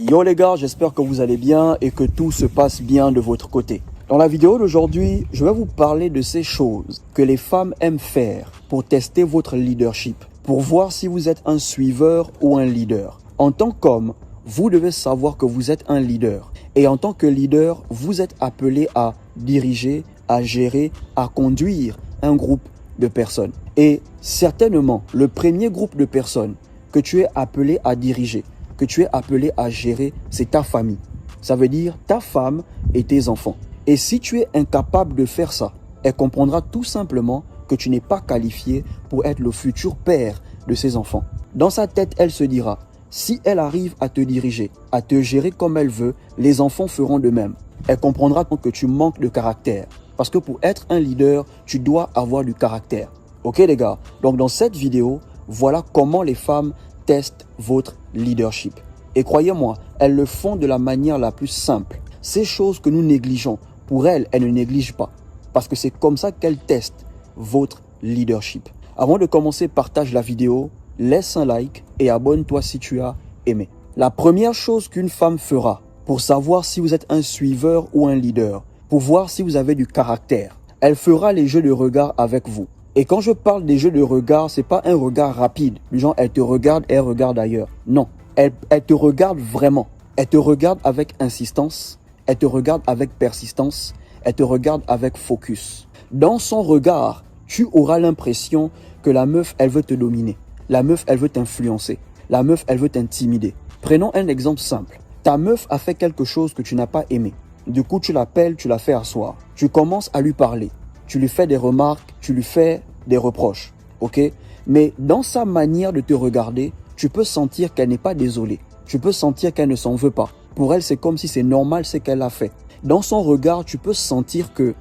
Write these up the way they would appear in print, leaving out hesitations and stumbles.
Yo les gars, j'espère que vous allez bien et que tout se passe bien de votre côté. Dans la vidéo d'aujourd'hui, je vais vous parler de ces choses que les femmes aiment faire pour tester votre leadership, pour voir si vous êtes un suiveur ou un leader. En tant qu'homme, vous devez savoir que vous êtes un leader. Et en tant que leader, vous êtes appelé à diriger, à gérer, à conduire un groupe de personnes. Et certainement, le premier groupe de personnes que tu es appelé à diriger, que tu es appelé à gérer, c'est ta famille. Ça veut dire ta femme et tes enfants. Et si tu es incapable de faire ça, elle comprendra tout simplement que tu n'es pas qualifié pour être le futur père de ses enfants. Dans sa tête, elle se dira, si elle arrive à te diriger, à te gérer comme elle veut, les enfants feront de même. Elle comprendra que tu manques de caractère. Parce que pour être un leader, tu dois avoir du caractère. Ok les gars? Donc dans cette vidéo, voilà comment les femmes testent votre leadership. Et croyez-moi, elles le font de la manière la plus simple. Ces choses que nous négligeons, pour elles, elles ne négligent pas. Parce que c'est comme ça qu'elles testent votre leadership. Avant de commencer, partage la vidéo, laisse un like et abonne-toi si tu as aimé. La première chose qu'une femme fera pour savoir si vous êtes un suiveur ou un leader, pour voir si vous avez du caractère, elle fera les jeux de regard avec vous. Et quand je parle des jeux de regard, c'est pas un regard rapide. Du genre, elle te regarde et elle regarde ailleurs. Non, elle te regarde vraiment. Elle te regarde avec insistance. Elle te regarde avec persistance. Elle te regarde avec focus. Dans son regard, tu auras l'impression que la meuf, elle veut te dominer. La meuf, elle veut t'influencer. La meuf, elle veut t'intimider. Prenons un exemple simple. Ta meuf a fait quelque chose que tu n'as pas aimé. Du coup, tu l'appelles, tu la fais asseoir. Tu commences à lui parler. Tu lui fais des remarques, tu lui fais des reproches. Ok? Mais dans sa manière de te regarder, tu peux sentir qu'elle n'est pas désolée. Tu peux sentir qu'elle ne s'en veut pas. Pour elle, c'est comme si c'est normal ce qu'elle a fait. Dans son regard, tu peux sentir que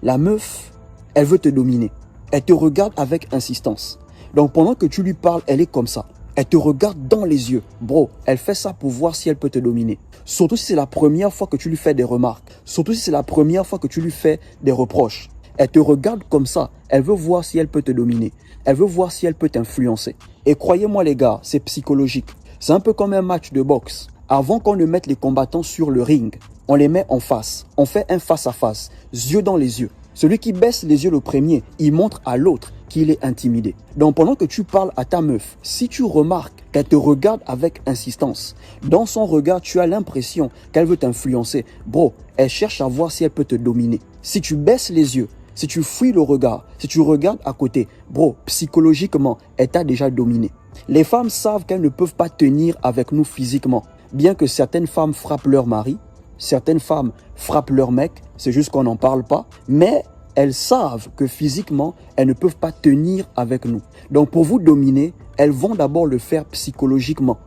la meuf, elle veut te dominer. Elle te regarde avec insistance. Donc pendant que tu lui parles, elle est comme ça. Elle te regarde dans les yeux. Bro, elle fait ça pour voir si elle peut te dominer. Surtout si c'est la première fois que tu lui fais des remarques. Surtout si c'est la première fois que tu lui fais des reproches. Elle te regarde comme ça. Elle veut voir si elle peut te dominer. Elle veut voir si elle peut t'influencer. Et croyez-moi les gars, c'est psychologique. C'est un peu comme un match de boxe. Avant qu'on ne mette les combattants sur le ring, on les met en face. On fait un face-à-face, yeux dans les yeux. Celui qui baisse les yeux le premier, il montre à l'autre qu'il est intimidé. Donc pendant que tu parles à ta meuf, si tu remarques qu'elle te regarde avec insistance, dans son regard, tu as l'impression qu'elle veut t'influencer. Bro, elle cherche à voir si elle peut te dominer. Si tu baisses les yeux, si tu fuis le regard, si tu regardes à côté, bro, psychologiquement, elle t'a déjà dominé. Les femmes savent qu'elles ne peuvent pas tenir avec nous physiquement. Bien que certaines femmes frappent leur mari, certaines femmes frappent leur mec, c'est juste qu'on n'en parle pas, mais elles savent que physiquement, elles ne peuvent pas tenir avec nous. Donc pour vous dominer, elles vont d'abord le faire psychologiquement.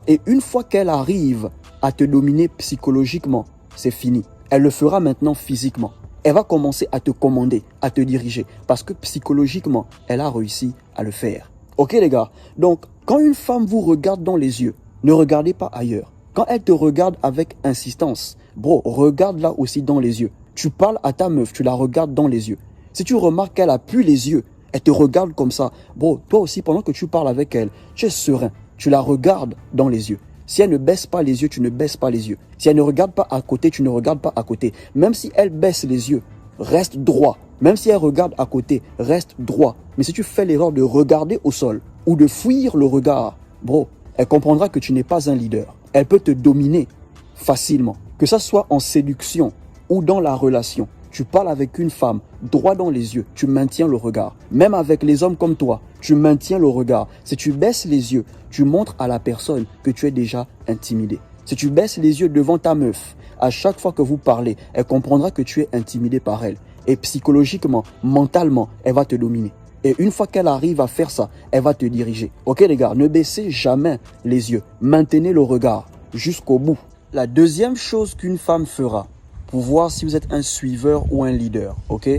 Et une fois qu'elle arrive à te dominer psychologiquement, c'est fini. Elle le fera maintenant physiquement. Elle va commencer à te commander, à te diriger, parce que psychologiquement, elle a réussi à le faire. Ok les gars? Donc, quand une femme vous regarde dans les yeux, ne regardez pas ailleurs. Quand elle te regarde avec insistance, bro, regarde-la aussi dans les yeux. Tu parles à ta meuf, tu la regardes dans les yeux. Si tu remarques qu'elle appuie les yeux, elle te regarde comme ça, bro, toi aussi, pendant que tu parles avec elle, tu es serein. Tu la regardes dans les yeux. Si elle ne baisse pas les yeux, tu ne baisses pas les yeux. Si elle ne regarde pas à côté, tu ne regardes pas à côté. Même si elle baisse les yeux, reste droit. Même si elle regarde à côté, reste droit. Mais si tu fais l'erreur de regarder au sol ou de fuir le regard, bro, elle comprendra que tu n'es pas un leader. Elle peut te dominer facilement. Que ça soit en séduction ou dans la relation. Tu parles avec une femme, droit dans les yeux, tu maintiens le regard. Même avec les hommes comme toi, tu maintiens le regard. Si tu baisses les yeux, tu montres à la personne que tu es déjà intimidé. Si tu baisses les yeux devant ta meuf, à chaque fois que vous parlez, elle comprendra que tu es intimidé par elle. Et psychologiquement, mentalement, elle va te dominer. Et une fois qu'elle arrive à faire ça, elle va te diriger. Ok les gars, ne baissez jamais les yeux. Maintenez le regard jusqu'au bout. La deuxième chose qu'une femme fera, pour voir si vous êtes un suiveur ou un leader, ok?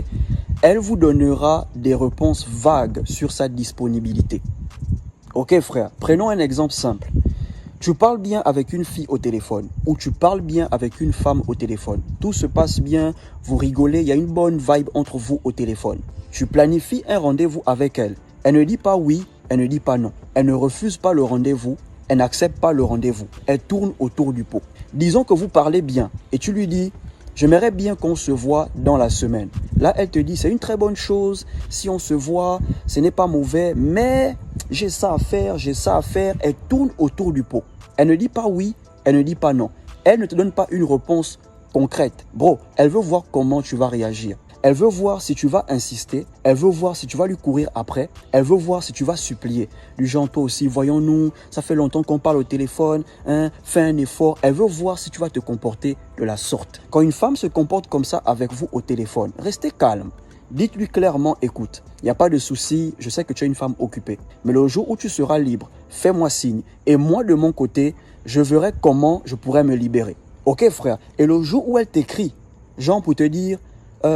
Elle vous donnera des réponses vagues sur sa disponibilité. Ok frère, prenons un exemple simple. Tu parles bien avec une fille au téléphone ou tu parles bien avec une femme au téléphone. Tout se passe bien, vous rigolez, il y a une bonne vibe entre vous au téléphone. Tu planifies un rendez-vous avec elle. Elle ne dit pas oui, elle ne dit pas non. Elle ne refuse pas le rendez-vous. elle n'accepte pas le rendez-vous. Elle tourne autour du pot. Disons que vous parlez bien et tu lui dis « J'aimerais bien qu'on se voit dans la semaine ». Là, elle te dit « C'est une très bonne chose. Si on se voit, ce n'est pas mauvais, mais j'ai ça à faire, j'ai ça à faire. » Elle tourne autour du pot. Elle ne dit pas oui, elle ne dit pas non. Elle ne te donne pas une réponse concrète. Bro, elle veut voir comment tu vas réagir. Elle veut voir si tu vas insister. Elle veut voir si tu vas lui courir après. Elle veut voir si tu vas supplier. Du genre, toi aussi, voyons-nous, ça fait longtemps qu'on parle au téléphone, hein, fais un effort. Elle veut voir si tu vas te comporter de la sorte. Quand une femme se comporte comme ça avec vous au téléphone, restez calme. Dites-lui clairement, écoute, il n'y a pas de souci, je sais que tu es une femme occupée. Mais le jour où tu seras libre, fais-moi signe. Et moi, de mon côté, je verrai comment je pourrais me libérer. Ok, frère? Et le jour où elle t'écrit, genre pour te dire,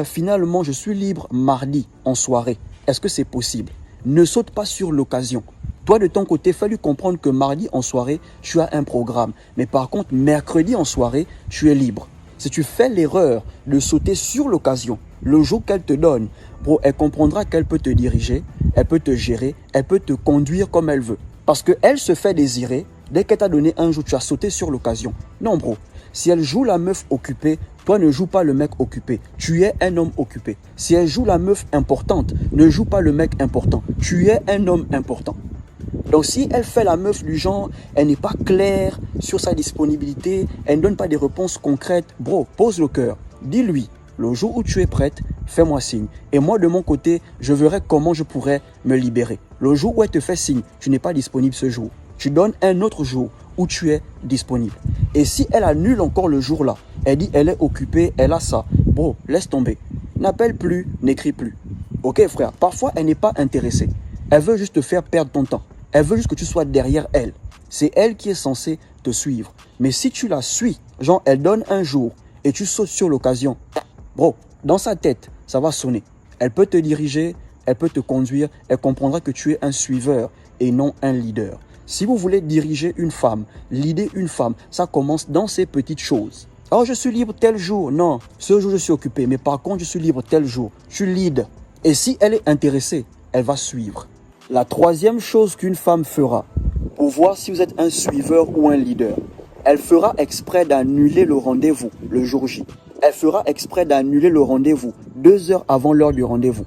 finalement, je suis libre mardi en soirée. Est-ce que c'est possible? Ne saute pas sur l'occasion. Toi, de ton côté, fais-lui comprendre que mardi en soirée, tu as un programme. Mais par contre, mercredi en soirée, tu es libre. Si tu fais l'erreur de sauter sur l'occasion, le jour qu'elle te donne, bro, elle comprendra qu'elle peut te diriger, elle peut te gérer, elle peut te conduire comme elle veut. Parce qu'elle se fait désirer, dès qu'elle t'a donné un jour, tu as sauté sur l'occasion. Non, bro. Si elle joue la meuf occupée, toi ne joue pas le mec occupé. Tu es un homme occupé. Si elle joue la meuf importante, ne joue pas le mec important. Tu es un homme important. Donc si elle fait la meuf du genre, elle n'est pas claire sur sa disponibilité, elle ne donne pas des réponses concrètes, bro, pose le cœur. Dis-lui, le jour où tu es prête, fais-moi signe. Et moi, de mon côté, je verrai comment je pourrais me libérer. Le jour où elle te fait signe, tu n'es pas disponible ce jour. Tu donnes un autre jour où tu es disponible. Et si elle annule encore le jour-là, elle dit elle est occupée, elle a ça, bro, laisse tomber. N'appelle plus, n'écris plus. Ok, frère, parfois elle n'est pas intéressée. Elle veut juste te faire perdre ton temps. Elle veut juste que tu sois derrière elle. C'est elle qui est censée te suivre. Mais si tu la suis, genre elle donne un jour et tu sautes sur l'occasion, bro, dans sa tête, ça va sonner. Elle peut te diriger, elle peut te conduire, elle comprendra que tu es un suiveur et non un leader. Si vous voulez diriger une femme, leader une femme, ça commence dans ces petites choses. Oh, je suis libre tel jour. Non, ce jour je suis occupé, mais par contre je suis libre tel jour. Tu lead. Et si elle est intéressée, elle va suivre. La troisième chose qu'une femme fera, pour voir si vous êtes un suiveur ou un leader, elle fera exprès d'annuler le rendez-vous le jour J. Elle fera exprès d'annuler le rendez-vous 2 heures avant l'heure du rendez-vous.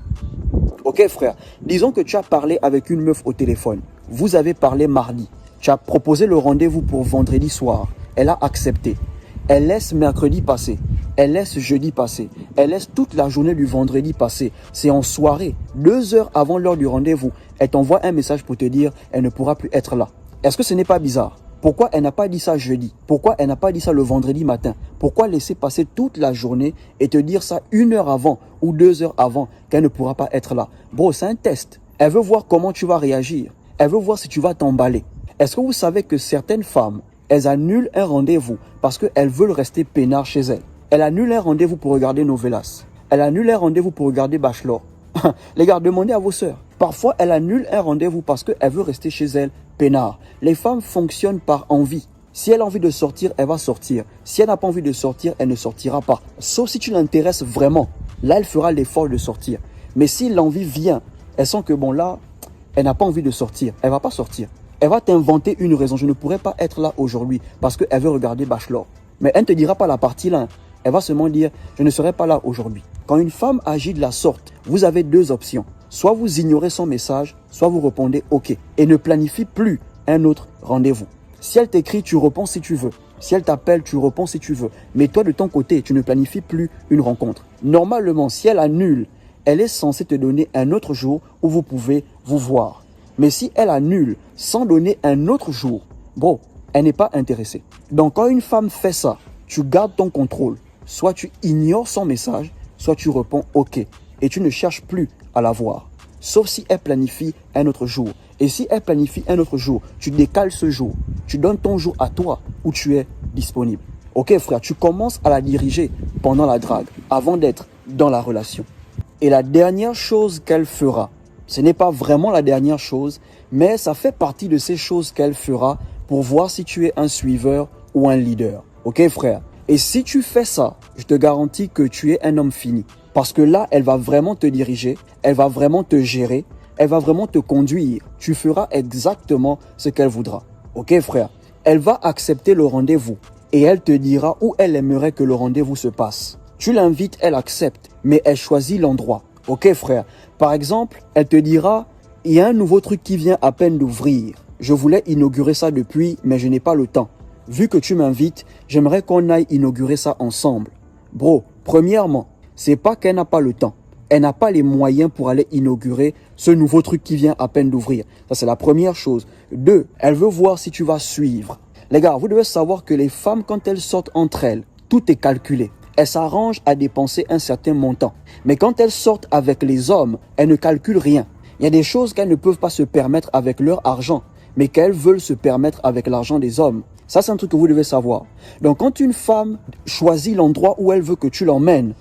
Ok frère, disons que tu as parlé avec une meuf au téléphone. Vous avez parlé mardi. Tu as proposé le rendez-vous pour vendredi soir. Elle a accepté. Elle laisse mercredi passer. Elle laisse jeudi passer. Elle laisse toute la journée du vendredi passer. C'est en soirée, 2 heures avant l'heure du rendez-vous. Elle t'envoie un message pour te dire elle ne pourra plus être là. Est-ce que ce n'est pas bizarre? Pourquoi elle n'a pas dit ça jeudi? Pourquoi elle n'a pas dit ça le vendredi matin? Pourquoi laisser passer toute la journée et te dire ça 1 heure avant ou 2 heures avant qu'elle ne pourra pas être là? Bro, c'est un test. Elle veut voir comment tu vas réagir. Elle veut voir si tu vas t'emballer. Est-ce que vous savez que certaines femmes, elles annulent un rendez-vous parce qu'elles veulent rester peinards chez elles? Elle annule un rendez-vous pour regarder Novelas. Elle annule un rendez-vous pour regarder Bachelor. Les gars, demandez à vos sœurs. Parfois, elle annule un rendez-vous parce qu'elle veut rester chez elle peinard. Les femmes fonctionnent par envie. Si elle a envie de sortir, elle va sortir. Si elle n'a pas envie de sortir, elle ne sortira pas. Sauf si tu l'intéresses vraiment. Là, elle fera l'effort de sortir. Mais si l'envie vient, elle sent que bon là, elle n'a pas envie de sortir. Elle ne va pas sortir. Elle va t'inventer une raison. Je ne pourrais pas être là aujourd'hui parce qu'elle veut regarder Bachelor. Mais elle ne te dira pas la partie là. Elle va seulement dire, je ne serai pas là aujourd'hui. Quand une femme agit de la sorte, vous avez 2 options. Soit vous ignorez son message, soit vous répondez OK. Et ne planifie plus un autre rendez-vous. Si elle t'écrit, tu réponds si tu veux. Si elle t'appelle, tu réponds si tu veux. Mais toi, de ton côté, tu ne planifies plus une rencontre. Normalement, si elle annule, elle est censée te donner un autre jour où vous pouvez vous voir. Mais si elle annule sans donner un autre jour, bon, elle n'est pas intéressée. Donc quand une femme fait ça, tu gardes ton contrôle. Soit tu ignores son message, soit tu réponds OK. Et tu ne cherches plus à la voir. Sauf si elle planifie un autre jour. Et si elle planifie un autre jour, tu décales ce jour. Tu donnes ton jour à toi où tu es disponible. Ok frère, tu commences à la diriger pendant la drague, avant d'être dans la relation. Et la dernière chose qu'elle fera, ce n'est pas vraiment la dernière chose, mais ça fait partie de ces choses qu'elle fera pour voir si tu es un suiveur ou un leader. Ok frère? Et si tu fais ça, je te garantis que tu es un homme fini. Parce que là, elle va vraiment te diriger, elle va vraiment te gérer, elle va vraiment te conduire. Tu feras exactement ce qu'elle voudra. Ok frère, elle va accepter le rendez-vous et elle te dira où elle aimerait que le rendez-vous se passe. Tu l'invites, elle accepte, mais elle choisit l'endroit. Ok frère, par exemple, elle te dira, il y a un nouveau truc qui vient à peine d'ouvrir. Je voulais inaugurer ça depuis, mais je n'ai pas le temps. Vu que tu m'invites, j'aimerais qu'on aille inaugurer ça ensemble. Bro, premièrement, c'est pas qu'elle n'a pas le temps. Elle n'a pas les moyens pour aller inaugurer ce nouveau truc qui vient à peine d'ouvrir. Ça, c'est la première chose. 2, elle veut voir si tu vas suivre. Les gars, vous devez savoir que les femmes, quand elles sortent entre elles, tout est calculé. Elles s'arrangent à dépenser un certain montant. Mais quand elles sortent avec les hommes, elles ne calculent rien. Il y a des choses qu'elles ne peuvent pas se permettre avec leur argent, mais qu'elles veulent se permettre avec l'argent des hommes. Ça, c'est un truc que vous devez savoir. Donc, quand une femme choisit l'endroit où elle veut que tu l'emmènes,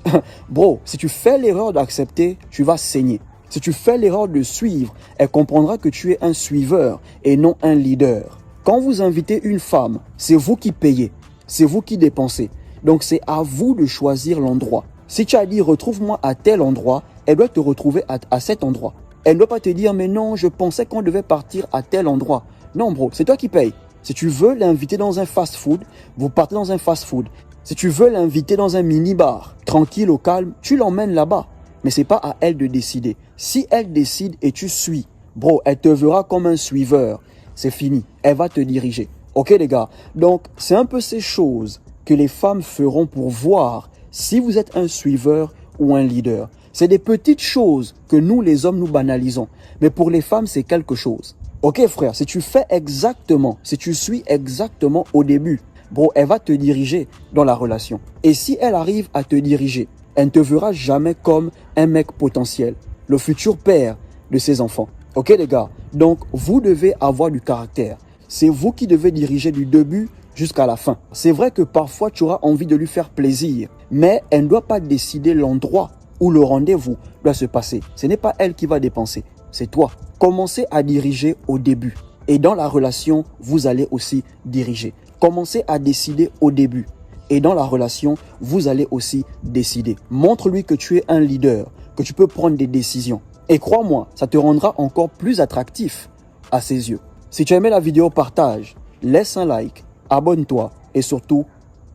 bro, si tu fais l'erreur d'accepter, tu vas saigner. Si tu fais l'erreur de suivre, elle comprendra que tu es un suiveur et non un leader. Quand vous invitez une femme, c'est vous qui payez, c'est vous qui dépensez. Donc, c'est à vous de choisir l'endroit. Si tu as dit « retrouve-moi à tel endroit », elle doit te retrouver à cet endroit. Elle ne doit pas te dire « mais non, je pensais qu'on devait partir à tel endroit ». Non, bro, c'est toi qui payes. Si tu veux l'inviter dans un fast-food, vous partez dans un fast-food. Si tu veux l'inviter dans un mini-bar, tranquille, au calme, tu l'emmènes là-bas. Mais c'est pas à elle de décider. Si elle décide et tu suis, bro, elle te verra comme un suiveur. C'est fini. Elle va te diriger. Ok, les gars? Donc, c'est un peu ces choses que les femmes feront pour voir si vous êtes un suiveur ou un leader. C'est des petites choses que nous, les hommes, nous banalisons. Mais pour les femmes, c'est quelque chose. Ok frère, si tu fais exactement, si tu suis exactement au début, bro, elle va te diriger dans la relation. Et si elle arrive à te diriger, elle ne te verra jamais comme un mec potentiel, le futur père de ses enfants. Ok les gars? Donc, vous devez avoir du caractère. C'est vous qui devez diriger du début jusqu'à la fin. C'est vrai que parfois, tu auras envie de lui faire plaisir, mais elle ne doit pas décider l'endroit où le rendez-vous doit se passer. Ce n'est pas elle qui va dépenser, c'est toi. Commencez à diriger au début. Et dans la relation, vous allez aussi diriger. Commencez à décider au début. Et dans la relation, vous allez aussi décider. Montre-lui que tu es un leader, que tu peux prendre des décisions. Et crois-moi, ça te rendra encore plus attractif à ses yeux. Si tu as aimé la vidéo, partage, laisse un like, abonne-toi et surtout,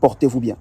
portez-vous bien.